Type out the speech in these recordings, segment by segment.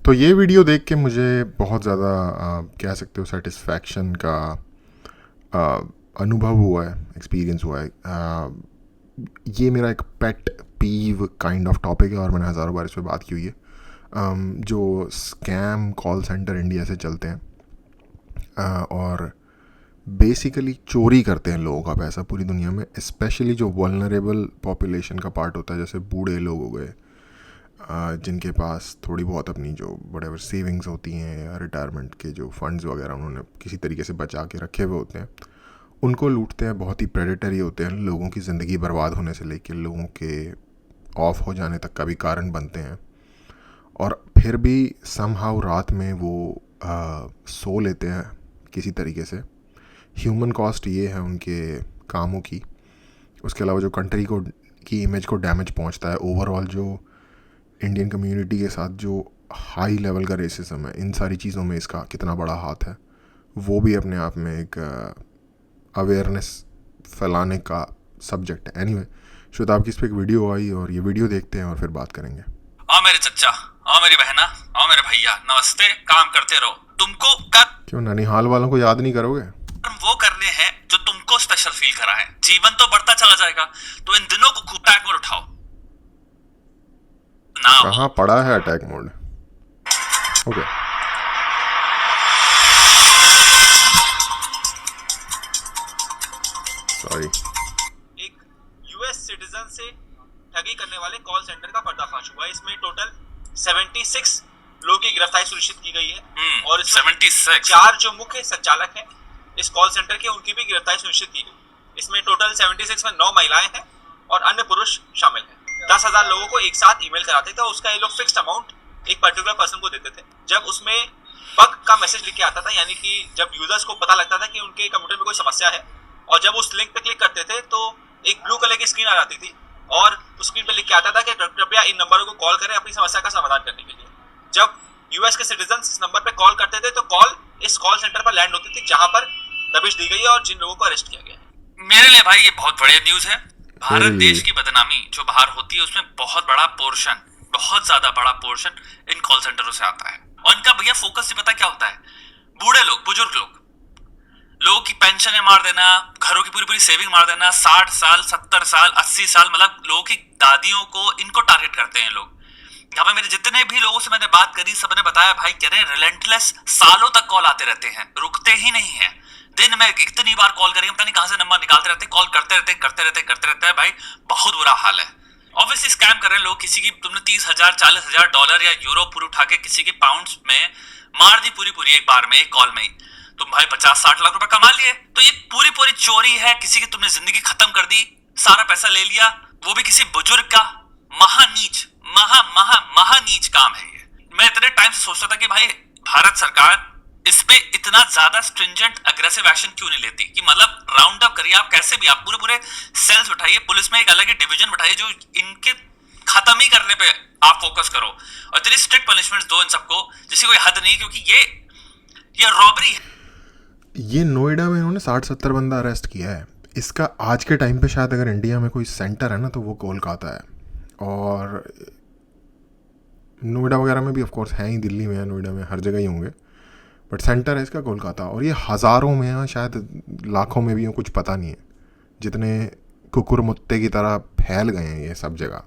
तो ये वीडियो देख के मुझे बहुत ज़्यादा कह सकते हो सेटिस्फैक्शन का आ, अनुभव हुआ है, एक्सपीरियंस हुआ है। ये मेरा एक पेट पीव काइंड ऑफ टॉपिक है और मैंने हज़ारों बार इस पर बात की हुई है। जो स्कैम कॉल सेंटर इंडिया से चलते हैं और बेसिकली चोरी करते हैं लोगों का पैसा पूरी दुनिया में, स्पेशली जो वल्नरेबल पॉपुलेशन का पार्ट होता है, जैसे बूढ़े लोग हो गए, जिनके पास थोड़ी बहुत अपनी जो बड़े सेविंग्स होती हैं या रिटायरमेंट के जो फंड्स वगैरह उन्होंने किसी तरीके से बचा के रखे हुए होते हैं, उनको लूटते हैं। बहुत ही प्रेडेटरी होते हैं, लोगों की ज़िंदगी बर्बाद होने से लेकर लोगों के ऑफ हो जाने तक का भी कारण बनते हैं। और फिर भी समहाउ रात में वो सो लेते हैं किसी तरीके से। ह्यूमन कॉस्ट ये है उनके कामों की। उसके अलावा जो कंट्री को की इमेज को डैमेज पहुंचता है, ओवरऑल जो इंडियन कम्युनिटी के साथ जो हाई लेवल का रेसिज्म है, इन सारी चीज़ों में इसका कितना बड़ा हाथ है, वो भी अपने आप में एक अवेयरनेस फैलाने का सब्जेक्ट है। एनीवे, श्वेता आपकी इस पर एक वीडियो आई और ये वीडियो देखते हैं और फिर बात करेंगे। आओ मेरे चच्चा, आओ मेरी बहना, आओ मेरे भैया, नमस्ते। काम करते रहो। तुमको क्यों ननिहाल वालों को याद नहीं करोगे? वो करने हैं जो तुमको स्पेशल फील करा है। जीवन तो बढ़ता चला जाएगा, तो इन दिनों को खूब अटैक मोड उठाओ ना। कहाँ पड़ा है अटैक मोड? Okay, sorry. एक यूएस सिटीजन से ठगी करने वाले कॉल सेंटर का पर्दाफाश हुआ है। इसमें टोटल 76 लोगों की गिरफ्तारी सुनिश्चित की गई है और इसमें 76 4 जो मुख्य संचालक हैं इस कॉल सेंटर के, उनकी भी गिरफ्तारी सुनिश्चित की गई। इसमें टोटल 76 में 9 महिलाएं हैं और अन्य पुरुष शामिल हैं। 10,000 लोगों को एक साथ ईमेल कराते थे। उसका ये लोग फिक्स्ड अमाउंट एक पर्टिकुलर पर्सन को देते थे। जब उसमें बग का मैसेज लिख के आता था, यानी कि जब यूजर्स को पता लगता था कि उनके कंप्यूटर में कोई समस्या है, और जब उस लिंक पे क्लिक करते थे तो एक ब्लू कलर की स्क्रीन आ जाती थी और उस स्क्रीन पे लिख के आता था कि कृपया इन नंबरों को कॉल करें अपनी समस्या का समाधान करने के लिए। जब यूएस के सिटीजन इस नंबर पे कॉल करते थे तो कॉल इस कॉल सेंटर पर लैंड होती थी, जहां पर दबिश दी गई है और जिन लोगों को अरेस्ट किया गया है। मेरे लिए भाई ये बहुत बढ़िया न्यूज है। भारत देश की बदनामी जो बाहर होती है उसमें बहुत बड़ा पोर्शन, बहुत ज्यादा बड़ा पोर्शन इन कॉल सेंटरों से आता है। और इनका भैया फोकस ही पता क्या होता है? बूढ़े लोग, बुजुर्ग लोग, लोगों की पेंशन मार देना, घरों की पूरी पूरी सेविंग मार देना। 60 साल, 70 साल, 80 साल, मतलब लोगों की दादियों को इनको टारगेट करते हैं लोग। यहाँ पे मेरे जितने भी लोगों से मैंने बात करी, सबने बताया भाई कह रहे रिलेंटलेस सालों तक कॉल आते रहते हैं, रुकते ही नहीं है। दिन में इतनी बार कॉल करेंगे, पता नहीं कहां से नंबर निकालते रहते, कॉल करते रहते हैं भाई। बहुत बुरा हाल है। ऑब्वियसली स्कैम कर रहे हैं लोग। किसी की तुमने 30,000 40,000 डॉलर या यूरो पूरी उठा के किसी के पाउंड्स में मार दी पूरी एक बार में, एक कॉल में ही तुम भाई 50-60 लाख रुपए कमा लिए। तो ये पूरी चोरी है। किसी की तुमने जिंदगी खत्म कर दी, सारा पैसा ले लिया, वो भी किसी बुजुर्ग का। महानीच, महानीच काम है ये। मैं इतने टाइम से सोचता था कि भाई भारत सरकार इस पे इतना ज्यादा स्ट्रिंजेंट अग्रेसिव एक्शन क्यों नहीं लेती, कि मतलब राउंड अप करिए आप, कैसे भी आप पूरे सेल्स बैठाइए, पुलिस में एक अलग ही डिवीजन बैठाइए जो इनके खत्म ही करने पे आप फोकस करो और इतनी स्ट्रिक्ट पनिशमेंट दो इन सबको, जिसकी कोई हद नहीं, क्योंकि ये रॉबरी है। ये नोएडा में इन्होंने 60-70 बंदा अरेस्ट किया है। इसका आज के टाइम पे शायद अगर इंडिया में कोई सेंटर है ना तो वो कोलकाता है, और नोएडा वगैरह में भी ऑफ कोर्स है ही, दिल्ली में है, नोएडा में, हर जगह ही होंगे, बट सेंटर है इसका कोलकाता। और ये हज़ारों में है, शायद लाखों में भी हो, कुछ पता नहीं है। जितने कुकुर मुत्ते की तरह फैल गए हैं ये सब जगह।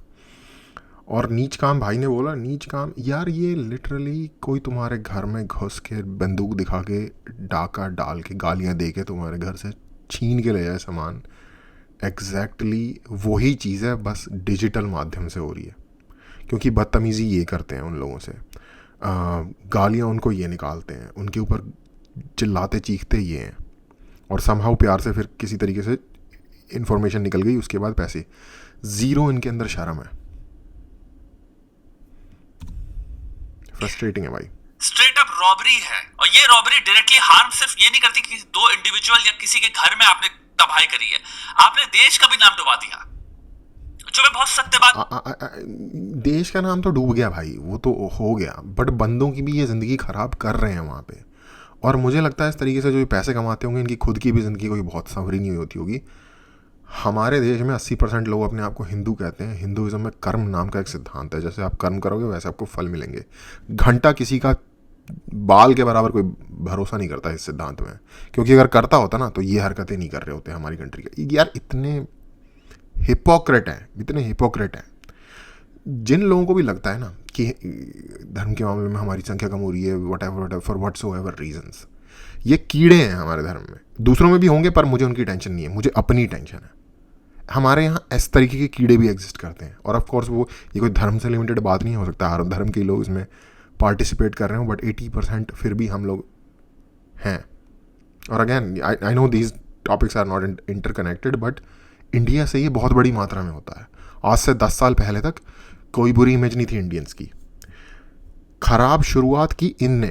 और नीच काम, भाई ने बोला नीच काम, यार ये लिटरली कोई तुम्हारे घर में घुस के बंदूक दिखा के, डाका डाल के, गालियाँ दे के तुम्हारे घर से छीन के ले जाए सामान। एग्जैक्टली वही चीज़ है, बस डिजिटल माध्यम से हो रही है। क्योंकि बदतमीज़ी ये करते हैं उन लोगों से, गालियाँ उनको ये निकालते हैं, उनके ऊपर चिल्लाते चीखते ये हैं, और समहाउ प्यार से फिर किसी तरीके से इन्फॉर्मेशन निकल गई, उसके बाद पैसे ज़ीरो। इनके अंदर शर्म है। फ्रस्ट्रेटिंग है भाई। स्ट्रेट अप रॉबरी है। और ये रॉबरी डायरेक्टली हार्म सिर्फ ये नहीं करती कि दो इंडिविजुअल या किसी के घर में आपने तबाही करी है, आपने देश का भी नाम डुबा दिया, जो मैं बहुत सत्य बात। देश का नाम तो डूब गया भाई, वो तो हो गया, बट बंदों की भी ये ज़िंदगी ख़राब कर रहे हैं वहाँ पे। और मुझे लगता है इस तरीके से जो ये पैसे कमाते होंगे, इनकी खुद की भी ज़िंदगी कोई बहुत संवरी नहीं होती होगी। हमारे देश में 80% लोग अपने आप को हिंदू कहते हैं। हिंदुइज्म में कर्म नाम का एक सिद्धांत है, जैसे आप कर्म करोगे वैसे आपको फल मिलेंगे। घंटा किसी का बाल के बराबर कोई भरोसा नहीं करता इस सिद्धांत में, क्योंकि अगर करता होता ना तो ये हरकतें नहीं कर रहे होते हमारी कंट्री के। यार इतने हिपोक्रेट हैं। जिन लोगों को भी लगता है ना कि धर्म के मामले में हमारी संख्या कम हो रही है, what ever for whatsoever reasons, ये कीड़े हैं हमारे धर्म में। दूसरों में भी होंगे पर मुझे उनकी टेंशन नहीं है, मुझे अपनी टेंशन है। हमारे यहाँ इस तरीके के कीड़े भी एग्जिस्ट करते हैं। और ऑफ कोर्स वो ये कोई धर्म से लिमिटेड बात नहीं हो सकता, हर धर्म के लोग इसमें पार्टिसिपेट कर रहे हो, बट 80% फिर भी हम लोग हैं। और again I know these topics are not interconnected, but India से ये बहुत बड़ी मात्रा में होता है। आज से 10 साल पहले तक कोई बुरी इमेज नहीं थी इंडियंस की। खराब शुरुआत की इन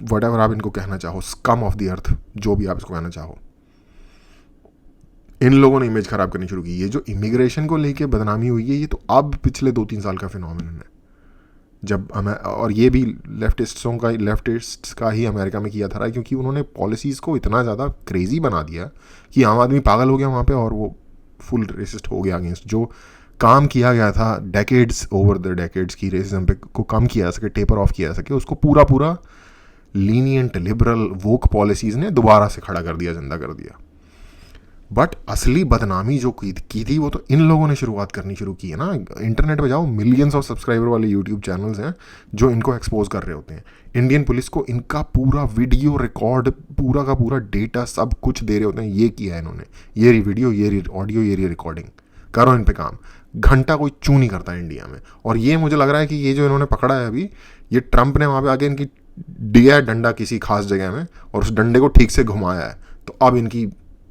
वट एवर आप इनको कहना चाहो, स्कम ऑफ द अर्थ, जो भी आप इसको कहना चाहो, इन लोगों ने इमेज खराब करनी शुरू की। ये जो इमिग्रेशन को लेके बदनामी हुई है, ये तो अब पिछले 2-3 साल का फिनोमिनन है। जब और ये भी लेफ्टिस्ट्स का ही अमेरिका में किया था, क्योंकि उन्होंने पॉलिसीज़ को इतना ज़्यादा क्रेजी बना दिया कि आम आदमी पागल हो गया वहाँ पे, और वो फुल रेसिस्ट हो गया अगेंस्ट जो काम किया गया था ओवर द डेकेड्स की रेसिज्म पे को कम किया जा सके, टेपर ऑफ किया जा सके, उसको पूरा लीनियंट लिबरल वोक पॉलिसीज़ ने दोबारा से खड़ा कर दिया, जिंदा कर दिया। बट असली बदनामी जो की थी वो तो इन लोगों ने शुरुआत करनी शुरू की है ना। इंटरनेट पे जाओ, मिलियंस ऑफ सब्सक्राइबर वाले यूट्यूब चैनल्स हैं जो इनको एक्सपोज कर रहे होते हैं। इंडियन पुलिस को इनका पूरा वीडियो रिकॉर्ड, पूरा का पूरा डेटा सब कुछ दे रहे होते हैं। ये किया है इन्होंने, ये वीडियो, ये ऑडियो, ये रिकॉर्डिंग, करो इन पे काम। घंटा कोई चू नहीं करता इंडिया में। और ये मुझे लग रहा है कि ये जो इन्होंने पकड़ा है अभी, ये ट्रंप ने वहाँ पे आके इनकी दिया है डंडा किसी खास जगह में, और उस डंडे को ठीक से घुमाया है, तो अब इनकी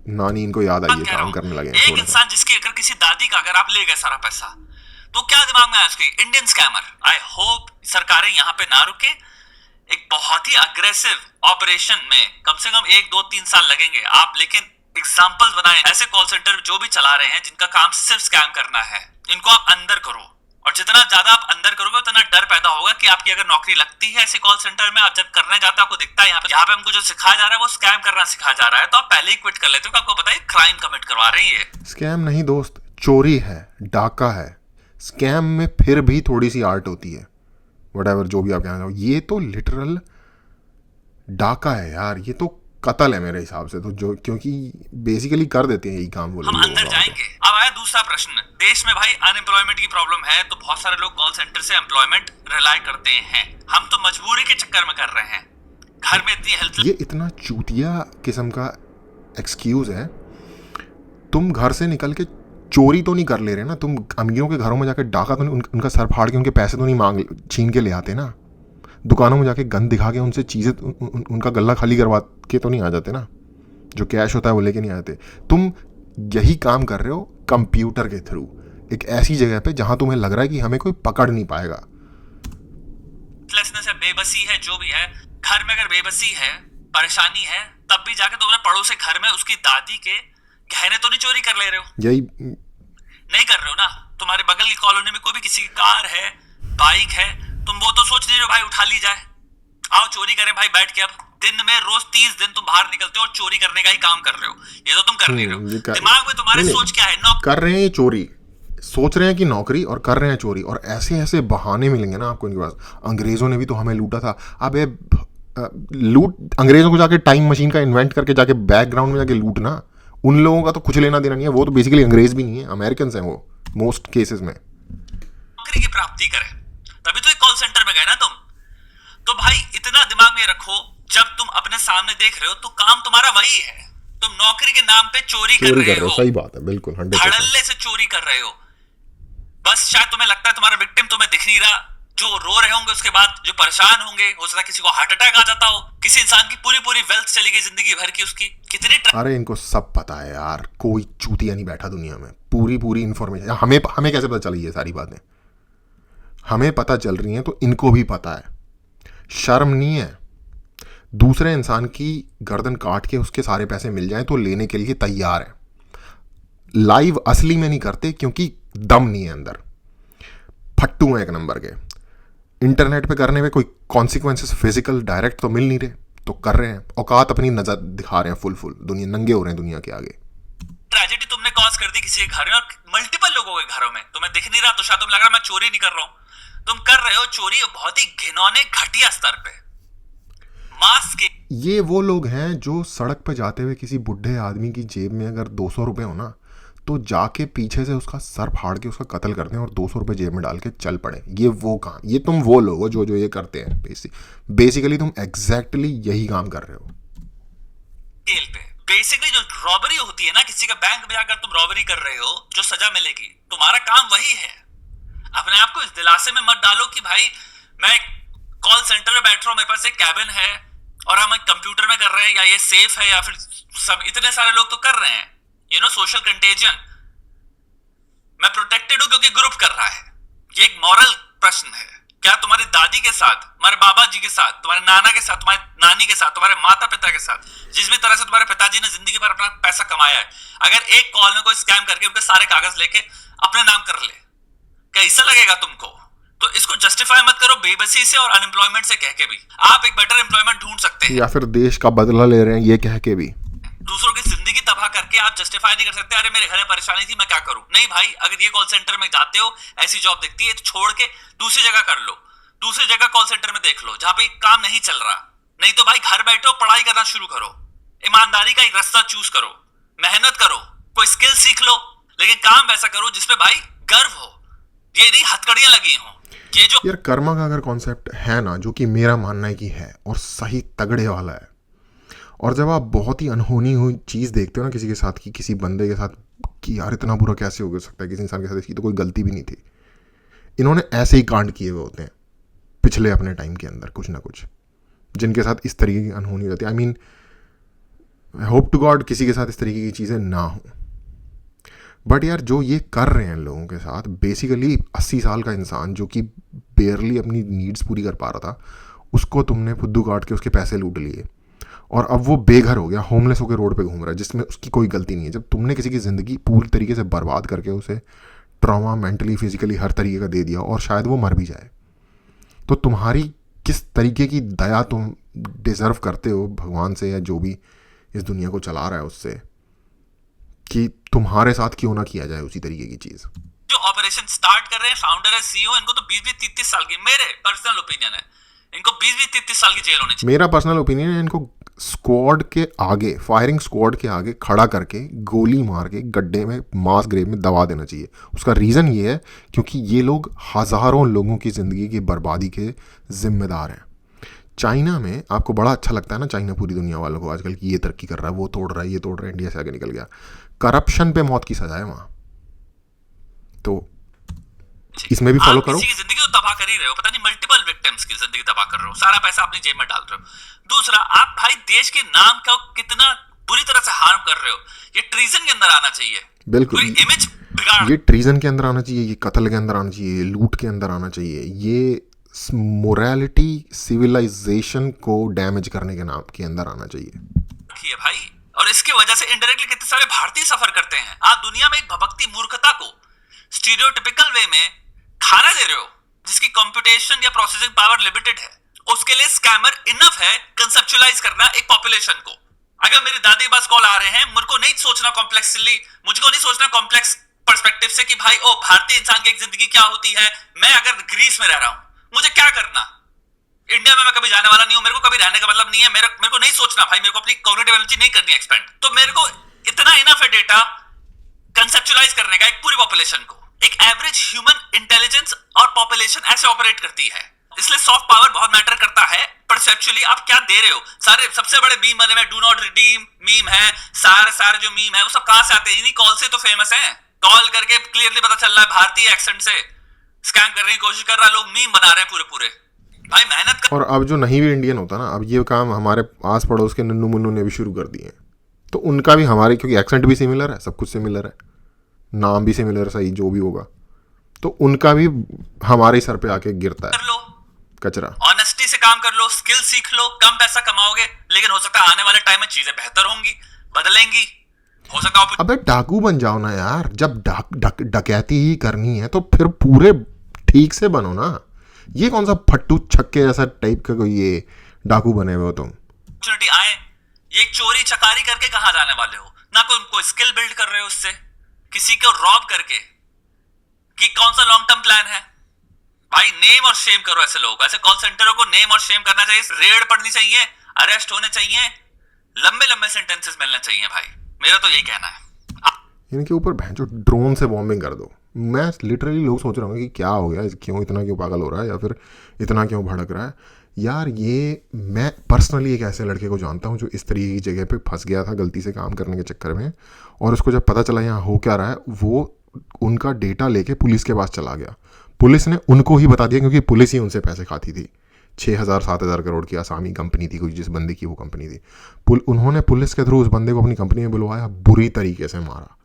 नानी इनको याद आई है, काम करने लगे। एक इंसान जिसकी अगर किसी दादी का अगर आप ले गए सारा पैसा, तो क्या दिमाग में आया उसके? Indian scammer. आई होप सरकारें यहाँ पे ना रुके। एक बहुत ही अग्रेसिव ऑपरेशन में कम से कम 1, 2, 3 साल लगेंगे आप, लेकिन एग्जाम्पल्स बनाएं ऐसे कॉल सेंटर जो भी चला रहे हैं जिनका काम सिर्फ स्कैम करना है। इनको आप अंदर करो, और जितना ज्यादा आप अंदर करोगे उतना डर पैदा होगा कि आपकी अगर नौकरी लगती है ऐसे कॉल सेंटर में, आप जब करने जाते हो आपको दिखता है यहाँ पे हमको जो सिखाया जा रहा है वो स्कैम करना सिखाया जा रहा है, तो आप पहले ही क्विट कर लेते हो कि आपको पता है क्राइम कमिट करवा रहे हैं। ये स्कैम नहीं दोस्त, चोरी है, डाका है। स्कैम में फिर भी थोड़ी सी आर्ट होती है, व्हाटएवर जो भी आप कहना चाहो। ये तो लिटरल डाका है यार, ये तो कत्ल है मेरे हिसाब से तो, जो क्योंकि बेसिकली कर देते हैं यही काम वो लोग। हम अंदर जाएंगे। अब आया दूसरा प्रश्न, देश में भाई अनएम्प्लॉयमेंट की प्रॉब्लम है, तो बहुत सारे लोग कॉल सेंटर से एम्प्लॉयमेंट रिलाई करते हैं। हम तो मजबूरी के चक्कर में कर रहे हैं, घर में इतनी हेल्थ। ये इतना चूतिया किस्म का एक्सक्यूज है। तुम घर से निकल के चोरी तो नहीं कर ले रहे ना, तुम अमीरों के घरों में जाके डाका तो नहीं, उनका सर फाड़ के उनके पैसे तो नहीं छीन के ले आते ना। दुकानों में जाके गन दिखा के उनसे चीज़ें उनका गल्ला खाली करवा के तो नहीं आ जाते ना, जो कैश होता है वो लेके नहीं आते। तुम यही काम कर रहे हो कंप्यूटर के थ्रू, एक ऐसी जगह पे जहां तुम्हें लग रहा है कि हमें कोई पकड़ नहीं पाएगा। बेबसी है जो भी है, घर में अगर बेबसी है, परेशानी है, तब भी जाके तुम पड़ोसी घर में उसकी दादी के गहने तो नहीं चोरी कर ले रहे हो? यही नहीं कर रहे हो ना। तुम्हारे बगल की कॉलोनी में कोई भी किसी की कार है, बाइक है, तुम वो तो सोच नहीं रहे हो भाई उठा ली जाए, आओ चोरी करें भाई बैठ के। अब दिन में रोज 30 दिन तुम बाहर निकलते हो और चोरी करने का ही काम कर रहे हो, ये तो तुम कर नहीं रहे हो। दिमाग में तुम्हारे सोच क्या है? कर रहे हैं चोरी, सोच रहे हैं कि नौकरी, और कर रहे हैं चोरी। और ऐसे ऐसे बहाने मिलेंगे ना आपको इनके पास। अंग्रेजों ने भी तो हमें लूटा था। अब लूट, अंग्रेजों को जाके टाइम मशीन का इन्वेंट करके जाके बैकग्राउंड में जाके लूटना, उन लोगों का तो कुछ लेना देना नहीं है। वो तो बेसिकली अंग्रेज भी नहीं है, अमेरिकन हैं वो मोस्ट केसेस में। नौकरी की प्राप्ति करें तभी तो एक कॉल सेंटर में गए ना तुम। तो भाई इतना दिमाग में रखो, जब तुम अपने सामने देख रहे हो तो काम तुम्हारा वही है। तुम नौकरी के नाम पे चोरी कर रहे हो। सही बात है, बिल्कुल 100%। धड़ल्ले से चोरी कर रहे हो। बस शायद तुम्हें लगता है तुम्हारा विक्टिम तुम्हें दिख नहीं रहा, जो रो रहे होंगे उसके बाद जो परेशान होंगे, हो सकता है किसी को हार्ट अटैक आ जाता हो, किसी इंसान की पूरी वेल्थ चली गई जिंदगी भर की उसकी। कितनी अरे इनको सब पता है यार, कोई चूतिया नहीं बैठा दुनिया में। पूरी इंफॉर्मेशन हमें कैसे पता चली ये सारी बातें? हमें पता चल रही हैं तो इनको भी पता है। शर्म नहीं है। दूसरे इंसान की गर्दन काट के उसके सारे पैसे मिल जाएं तो लेने के लिए तैयार है। लाइव असली में नहीं करते क्योंकि दम नहीं है अंदर। फट्टू हैं एक नंबर के। इंटरनेट पे करने में कोई कॉन्सिक्वेंसेस फिजिकल डायरेक्ट तो मिल नहीं रहे, तो कर रहे हैं। औकात अपनी नजर दिखा रहे हैं फुल। दुनिया नंगे हो रहे हैं दुनिया के आगे। ट्रेजेडी तुमने कॉज कर दी किसी के घर में और मल्टीपल लोगों के घरों में, तुम्हें दिख नहीं रहा तो शायद तुम्हें लग रहा मैं चोरी नहीं कर रहा हूं, तुम कर रहे हो चोरी बहुत ही घिनौने घटिया स्तर पे। मास्क के ये वो लोग हैं जो सड़क पे जाते हुए किसी बुढ़े आदमी की जेब में अगर 200 रुपये हो ना तो जाके पीछे से उसका सर फाड़ के उसका कत्ल कर दें और 200 रुपये जेब में डाल के चल पड़े। ये वो काम, ये तुम वो लोग हो जो ये करते हैं। बेसिकली तुम एग्जैक्टली यही काम कर रहे हो। पे बेसिकली जो रॉबरी होती है ना, किसी का बैंक में जाकर तुम रॉबरी कर रहे हो, जो सजा मिलेगी, तुम्हारा काम वही है। अपने आप को इस दिलासे में मत डालो कि भाई मैं कॉल सेंटर में बैठ रहा हूं, मेरे पास एक कैबिन है और हम कंप्यूटर में कर रहे हैं, या ये सेफ है, या फिर सब इतने सारे लोग तो कर रहे हैं, यू नो, सोशल कंटेजियन। मैं प्रोटेक्टेड हूं क्योंकि ग्रुप कर रहा है। ये एक मॉरल प्रश्न है। क्या तुम्हारी दादी के साथ, तुम्हारे बाबा जी के साथ, तुम्हारे नाना के साथ, तुम्हारी नानी के साथ, तुम्हारे माता पिता के साथ, जिस भी तरह से तुम्हारे पिताजी ने जिंदगी भर अपना पैसा कमाया है, अगर एक कॉल में कोई स्कैम करके उनके सारे कागज लेके अपने नाम कर ले, कैसा लगेगा तुमको? तो इसको जस्टिफाई मत करो बेबसी से और अनएम्प्लॉयमेंट से कह के भी। आप एक बेटर एम्प्लॉयमेंट ढूंढ सकते हैं, या फिर देश का बदला ले रहे हैं ये कह के भी। दूसरों की जिंदगी तबाह करके आप जस्टिफाई नहीं कर सकते, अरे मेरे घर में परेशानी थी मैं क्या करूं। नहीं भाई, अगर ये कॉल सेंटर में जाते हो, ऐसी जॉब दिखती है तो छोड़ के दूसरी जगह कर लो, दूसरी जगह कॉल सेंटर में देख लो जहां पे काम नहीं चल रहा। नहीं तो भाई घर बैठो, पढ़ाई करना शुरू करो, ईमानदारी का एक रास्ता चूज करो, मेहनत करो, कोई स्किल सीख लो, लेकिन काम वैसा करो जिसपे भाई गर्व हो, ये नहीं हथकड़ियां लगी हो। ये जो यार कर्मा का अगर कॉन्सेप्ट है ना, जो कि मेरा मानना है कि है और सही तगड़े वाला है, और जब आप बहुत ही अनहोनी हुई चीज़ देखते हो ना किसी के साथ, कि किसी बंदे के साथ, कि यार इतना बुरा कैसे हो सकता है किसी इंसान के साथ, इसकी तो कोई गलती भी नहीं थी, इन्होंने ऐसे ही कांड किए हुए होते हैं पिछले अपने टाइम के अंदर कुछ ना कुछ, जिनके साथ इस तरीके की अनहोनी हो जाती है। I mean I hope to God किसी के साथ इस तरीके की चीज़ें ना हो, बट यार जो ये कर रहे हैं लोगों के साथ, बेसिकली 80 साल का इंसान जो कि बेयरली अपनी नीड्स पूरी कर पा रहा था, उसको तुमने फुद्दू काट के उसके पैसे लूट लिए और अब वो बेघर हो गया, होमलेस होकर रोड पे घूम रहा है, जिसमें उसकी कोई गलती नहीं है। जब तुमने किसी की ज़िंदगी पूरी तरीके से बर्बाद करके उसे ट्रॉमा मेंटली फिजिकली हर तरीके का दे दिया और शायद वो मर भी जाए, तो तुम्हारी किस तरीके की दया तुम डिज़र्व करते हो भगवान से या जो भी इस दुनिया को चला रहा है उससे, कि तुम्हारे साथ क्यों ना किया जाए उसी तरीके की चीज़। जो ऑपरेशन स्टार्ट कर रहे हैं फाउंडर है, सीईओ, इनको तो 20-30 साल की, मेरे पर्सनल ओपिनियन है, इनको 20-30 साल की जेल होनी चाहिए। मेरा पर्सनल ओपिनियन है इनको स्क्वाड के आगे, फायरिंग स्क्वाड के आगे खड़ा करके गोली मार के गड्ढे में, मास ग्रेव में दबा देना चाहिए। उसका रीज़न ये है क्योंकि ये लोग हज़ारों लोगों की ज़िंदगी की बर्बादी के ज़िम्मेदार हैं। चाइना में आपको बड़ा अच्छा लगता है ना, चाइना पूरी दुनिया वालों को आजकल की ये तरक्की कर रहा है, वो तोड़ रहा है, ये तोड़ रहा है, इंडिया से आगे निकल गया। करप्शन पे मौत की सजा है वहाँ, तो इसमें भी फॉलो करो। किसी की जिंदगी तो तबाह कर ही रहे हो, पता नहीं मल्टीपल विक्टिम्स की जिंदगी तबाह कर रहे हो, सारा पैसा अपनी जेब में डाल रहे हो। दूसरा, आप भाई देश के नाम का कितना बुरी तरह से हार्म कर रहे हो, ये ट्रीजन के अंदर आना चाहिए। बिल्कुल, पूरी इमेज बिगाड़, ये ट्रीजन के अंदर आना चाहिए, ये कत्ल के अंदर आना चाहिए, लूट के अंदर आना चाहिए, ये मोरालिटी सिविलाइजेशन को डैमेज करने के नाम के अंदर आना चाहिए भाई। और इसकी वजह से इनडायरेक्टली कितने सारे भारतीय सफर करते हैं। आप दुनिया में एक भभकती मूर्खता को स्टीरियोटिपिकल वे में खाना दे रहे हो, जिसकी कंप्यूटेशन या प्रोसेसिंग पावर लिमिटेड है। उसके लिए स्कैमर इनफ है कंसेप्चुअलाइज करना एक पॉपुलेशन को। अगर मेरी दादी के पास कॉल आ रहे हैं, मुझको नहीं सोचना कॉम्प्लेक्सली, मुझको नहीं सोचना कॉम्प्लेक्स पर्सपेक्टिव से कि भाई ओ भारतीय इंसान की एक जिंदगी क्या होती है। मैं अगर ग्रीस में रह रहा हूं, मुझे क्या करना, इंडिया में मैं कभी जाने वाला नहीं हूं, मेरे को कभी रहने का मतलब नहीं है, मेरे को नहीं सोचना भाई, मेरे को अपनी कॉग्निटिव एनर्जी नहीं करनी एक्सपेंड, तो मेरे को इतना इनफ है डेटा कंसेप्चुअलाइज करने का एक पूरी पॉपुलेशन को। एक एवरेज ह्यूमन इंटेलिजेंस और पॉपुलेशन ऐसे ऑपरेट करती है, इसलिए सॉफ्ट पावर बहुत मैटर करता है। परसेप्चुअली आप क्या दे रहे हो, सारे सबसे बड़े मीम बने हुए डू नॉट रिडीम मीम है, सारे जो मीम है वो सब कहां से आते हैं, इन्हीं कॉल से तो फेमस हैं। कॉल करके क्लियरली पता चल रहा है भारतीय एक्सेंट से स्कैम करने की कोशिश कर रहा है, लोग मीम बना रहे हैं पूरे भाई, मेहनत कर। और अब जो नहीं भी इंडियन होता ना, अब ये काम हमारे आस पड़ोस के नन्नू मुन्नू ने भी शुरू कर दिए हैं, तो उनका भी हमारे, क्योंकि एक्सेंट भी सिमिलर है, सब कुछ सिमिलर है, नाम भी सिमिलर, सही जो भी होगा, तो उनका भी हमारे सर पे आके गिरता है कचरा। ऑनेस्टी से काम कर लो, स्किल सीख लो, कम पैसा कमाओगे, लेकिन हो सकता है आने वाले टाइम में चीजें बेहतर होंगी, बदलेंगी, हो सकता है। अबे डाकू बन जाओ ना यार, जब डकैती ही करनी है तो फिर पूरे ठीक से बनो ना। ये कौन सा फट्टू छक्के जैसा टाइप का कोई ये डाकू बने हुए हो तुम। अपॉर्चुनिटी आए, ये चोरी चकारी करके कहां जाने वाले हो, ना कोई स्किल बिल्ड कर रहे हो उससे, किसी को रॉब करके, कि कौन सा लॉन्ग टर्म प्लान है भाई? नेम और शेम करो ऐसे लोगों को, ऐसे कॉल सेंटरों को नेम और शेम करना चाहिए, रेड पड़नी चाहिए, अरेस्ट होने चाहिए, लंबे लंबे सेंटेंसेस मिलने चाहिए भाई, मेरा तो यही कहना है। इनके ऊपर भैंचो ड्रोन से बॉम्बिंग कर दो। मैं लिटरली लोग सोच रहा हूँ कि क्या हो गया, क्यों पागल हो रहा है, या फिर इतना क्यों भड़क रहा है यार। ये मैं पर्सनली एक ऐसे लड़के को जानता हूँ जो इस तरीके की जगह पे फंस गया था गलती से काम करने के चक्कर में, और उसको जब पता चला यहाँ हो क्या रहा है, वो उनका डेटा लेके पुलिस के पास चला गया। पुलिस ने उनको ही बता दिया, क्योंकि पुलिस ही उनसे पैसे खाती थी। 6,000-7,000 करोड़ की आसामी कंपनी थी कोई, जिस बंदे की वो कंपनी थी। उन्होंने पुलिस के थ्रू उस बंदे को अपनी कंपनी में बुलवाया, बुरी तरीके से मारा,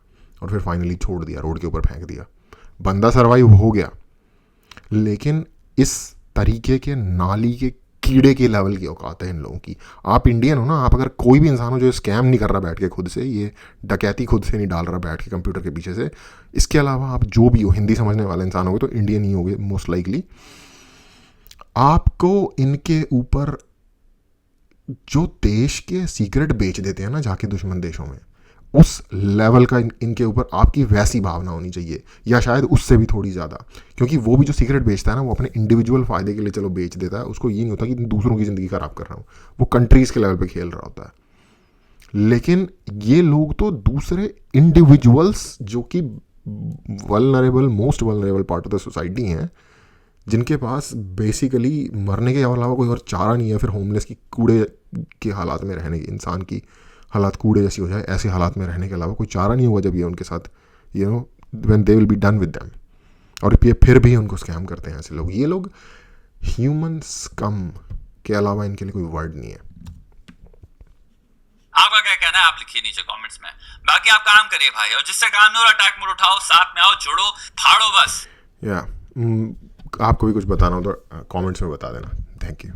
और फिर फाइनली छोड़ दिया, रोड के ऊपर फेंक दिया। बंदा सर्वाइव हो गया, लेकिन इस तरीके के नाली के कीड़े के लेवल की औकात है इन लोगों की। आप इंडियन हो ना, आप अगर कोई भी इंसान हो जो स्कैम नहीं कर रहा बैठ के खुद से, ये डकैती खुद से नहीं डाल रहा बैठ के कंप्यूटर के पीछे से, इसके अलावा आप जो भी हो, हिंदी समझने वाले इंसान हो तो इंडियन ही होगे मोस्ट लाइकली, आपको इनके ऊपर जो देश के सीक्रेट बेच देते हैं ना जाके दुश्मन देशों में, उस लेवल का इनके ऊपर आपकी वैसी भावना होनी चाहिए, या शायद उससे भी थोड़ी ज़्यादा। क्योंकि वो भी जो सीक्रेट बेचता है ना, वो अपने इंडिविजुअल फ़ायदे के लिए चलो बेच देता है, उसको ये नहीं होता कि दूसरों की ज़िंदगी ख़राब कर रहा हूँ, वो कंट्रीज़ के लेवल पे खेल रहा होता है। लेकिन ये लोग तो दूसरे इंडिविजुअल्स जो कि vulnerable, most vulnerable part of the society हैं, जिनके पास बेसिकली मरने के अलावा कोई और चारा नहीं है, फिर होमलेस की कूड़े के हालात में रहने की, इंसान की हालात कूड़े जैसी हो जाए ऐसे हालात में रहने के अलावा कोई चारा नहीं होगा जब ये उनके साथ when they will be done with them. और ये फिर भी उनको स्कैम करते हैं ऐसे लोग। ये लोग ह्यूमन स्कम के अलावा इनके लिए कोई वर्ड नहीं है। आपका क्या कहना है आप लिखिए नीचे कमेंट्स में। बाकी आप काम करिए भाई, और जिससे काम नहीं हो रहा अटैक मोड उठाओ, साथ में आओ, जुड़ो, फाड़ो बस। आपको भी कुछ बताना हो तो कमेंट्स में बता देना। Thank you.